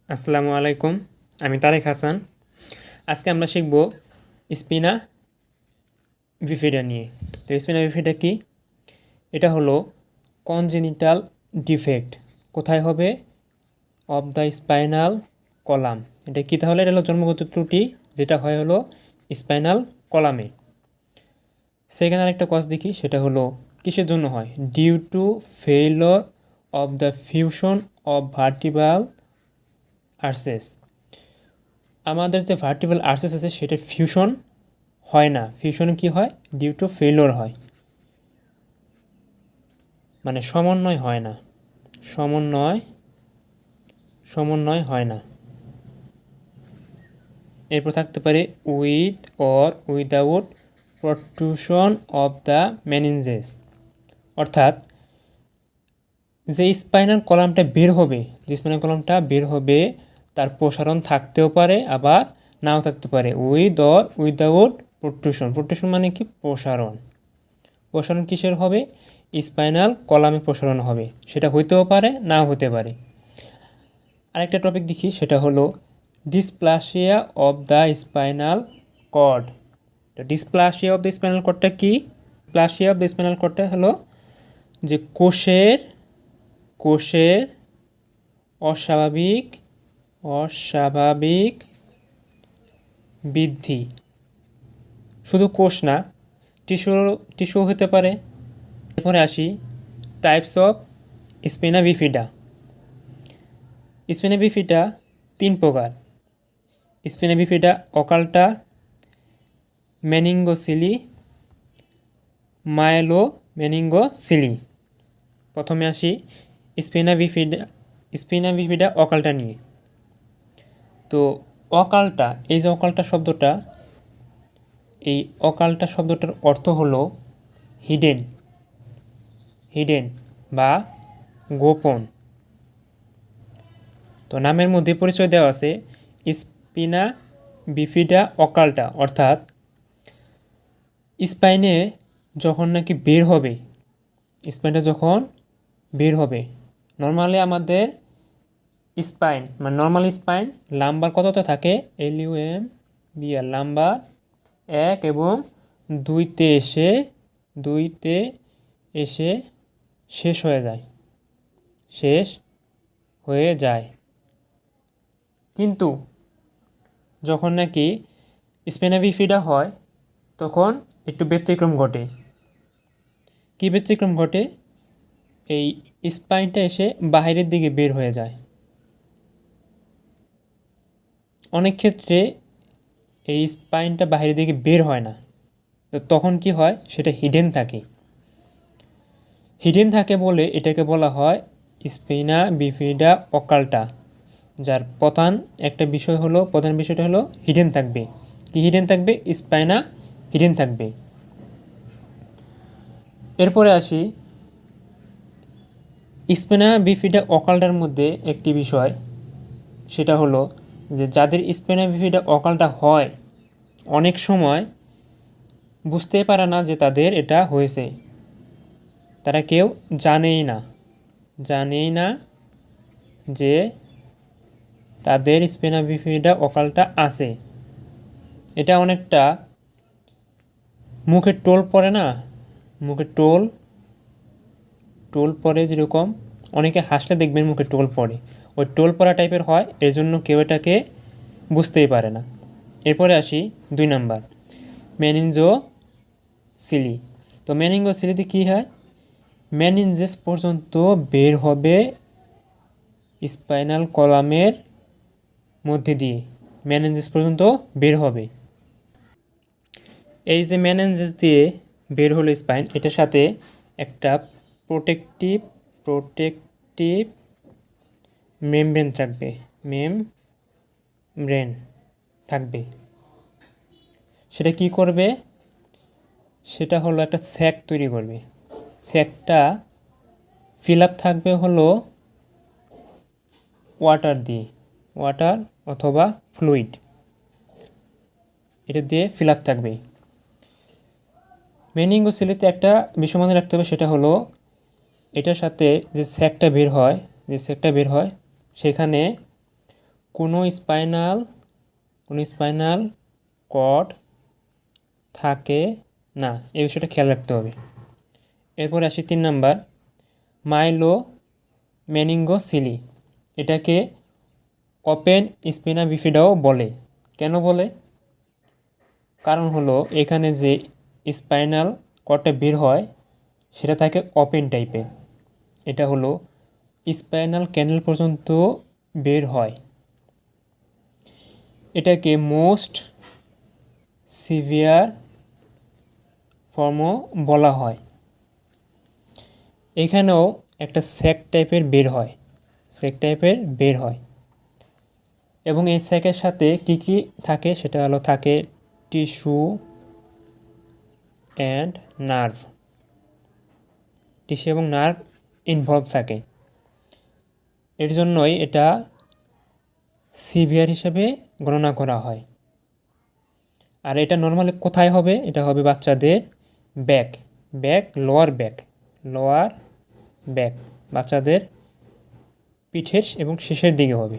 আসসালামু আলাইকুম। আমি তারেক হাসান। আজকে আমরা শিখব স্পিনা বিফিডা নিয়ে। তো স্পিনা বিফিডা কি? এটা হলো কনজেনিটাল ডিফেক্ট। কোথায় হবে? Of the spinal column. এটা কি তাহলে? এটা হলো জন্মগত ত্রুটি, যেটা হয় হলো স্পাইনাল কলামে। সেকেন্ড আরেকটা কজ দেখি, সেটা হলো কিসের জন্য হয়? Due to failure of the fusion of vertebral arches. আমাদের যে ভার্টিব্রাল আর্সেস আছে সেটা ফিউশন হয় না। ফিউশনে কি হয়? ডিউ টু ফেইলর হয়, মানে সমন্বয় হয় না। সমন্বয় সমন্বয় হয় না। এরপর থাকতে পারে with or without protrusion of the meninges. অর্থাৎ যে স্পাইনাল কলামটা বের হবে, তার প্রসারণ থাকতেও পারে, আবার নাও থাকতে পারে। With or without protrusion. Protrusion মানে কি? প্রসারণ। প্রসারণ কিসের হবে? স্পাইনাল কলামে প্রসারণ হবে। সেটা হইতেও পারে, নাও হতে পারে। আরেকটা টপিক দেখি, সেটা হলো dysplasia of the spinal cord. তো ডিসপ্লাসিয়া অফ দ্য স্পাইনাল কর্ডটা কি? প্লাসিয়া অফ দ্য স্পাইনাল কর্ডটা হলো যে কোষের অস্বাভাবিক বৃদ্ধি। শুধু কোষ না, টিস্যু হতে পারে। এরপরে আসি টাইপস অফ স্পিনা বিফিডা। স্পিনা বিফিডা 3 প্রকার। স্পিনা বিফিডা অকাল্টা, মেনিঙ্গোসিলি, মাইলোমেনিঙ্গোসিলি। প্রথমে আসি স্পিনা বিফিডা অকাল্টা নিয়ে। তো অকাল্টা, এই যে অকাল্টা শব্দটা, এই অকাল্টা শব্দটার অর্থ হলো হিডেন বা গোপন। তো নামের মধ্যে পরিচয় দেওয়া আছে স্পিনা বিফিডা অকাল্টা, অর্থাৎ স্পাইনে যখন নাকি বের হবে, নর্মালি আমাদের স্পাইন মানে নর্মাল স্পাইন লাম্বার কতটা থাকে? LUMBR লাম্বার 1 এবং 2তে এসে শেষ হয়ে যায়। কিন্তু যখন নাকি স্পিনা বিফিডা হয় তখন একটু ব্যতিক্রম ঘটে। কি ব্যতিক্রম ঘটে? এই স্পাইনটা এসে বাইরের দিকে বের হয়ে যায়। অনেক ক্ষেত্রে এই স্পাইনটা বাইরের দিকে বের হয় না। তো তখন কি হয়? সেটা হিডেন থাকে বলে এটাকে বলা হয় স্পিনা বিফিডা অকাল্টা, যার প্রধান বিষয়টা হলো হিডেন থাকবে। কি হিডেন থাকবে? স্পাইনা হিডেন থাকবে। এরপরে আসি স্পিনা বিফিডা অকাল্টার মধ্যে একটি বিষয়, সেটা হলো যে যাদের স্পিনা বিফিডা অকাল্টা হয় অনেক সময় বুঝতেই পারে না যে তাদের এটা হয়েছে। তারা কেউ জানেই না যে তাদের স্পিনা বিফিডা অকাল্টা আছে। এটা অনেকটা মুখে টোল পড়ে না? মুখে টোল পড়ে, যেরকম অনেকে হাসলে দেখবেন মুখে টোল পড়ে, ওই টোল পড়া টাইপের হয়। এর জন্য কেউ এটাকে বুঝতেই পারে না। এরপরে আসি 2 নাম্বার, মেনিনজোসিলি। তো মেনিনজোসিলিতে কী হয়? মেনিনজেস পর্যন্ত বের হবে স্পাইনাল কলামের মধ্যে দিয়ে। মেনিনজেস পর্যন্ত বের হবে। এই যে মেনিনজেস দিয়ে বের হলো স্পাইন, এটার সাথে একটা প্রোটেক্টিভ মেমব্রেন থাকবে। সেটা কি করবে? সেটা হলো একটা স্যাক তৈরি করবে। স্যাকটা ফিল আপ থাকবে হলো ওয়াটার অথবা ফ্লুইড, এটা দিয়ে ফিল আপ থাকবে। মেনিনজোসিলিতে একটা বিষয় মনে রাখতে হবে, সেটা হলো এটার সাথে যে স্যাকটা বের হয় সেখানে কোনো স্পাইনাল কর্ড থাকে না, এই বিষয়টা খেয়াল রাখতে হবে। এরপরে আসি 3 নাম্বার, মাইলো মেনিঙ্গোসিলি, এটাকে ওপেন স্পিনা বিফিডাও বলে। কেন বলে? কারণ হলো এখানে যে স্পাইনাল কর্ডটা বের হয় সেটা থাকে ওপেন টাইপের, এটা হলো স্পাইনাল ক্যানেল পর্যন্ত বের হয়। এটাকে মোস্ট সিভিয়ার ফর্মও বলা হয়। এখানেও একটা স্যাক টাইপের বের হয় এবং এই স্যাকের সাথে কি কি থাকে সেটা হলো থাকে টিস্যু এবং নার্ভ ইনভলভ থাকে। এর জন্যই এটা সিভিয়ার হিসেবে গণনা করা হয়। আর এটা নর্মালি কোথায় হবে? এটা হবে বাচ্চাদের লোয়ার ব্যাক বাচ্চাদের পিঠের এবং শেষের দিকে হবে।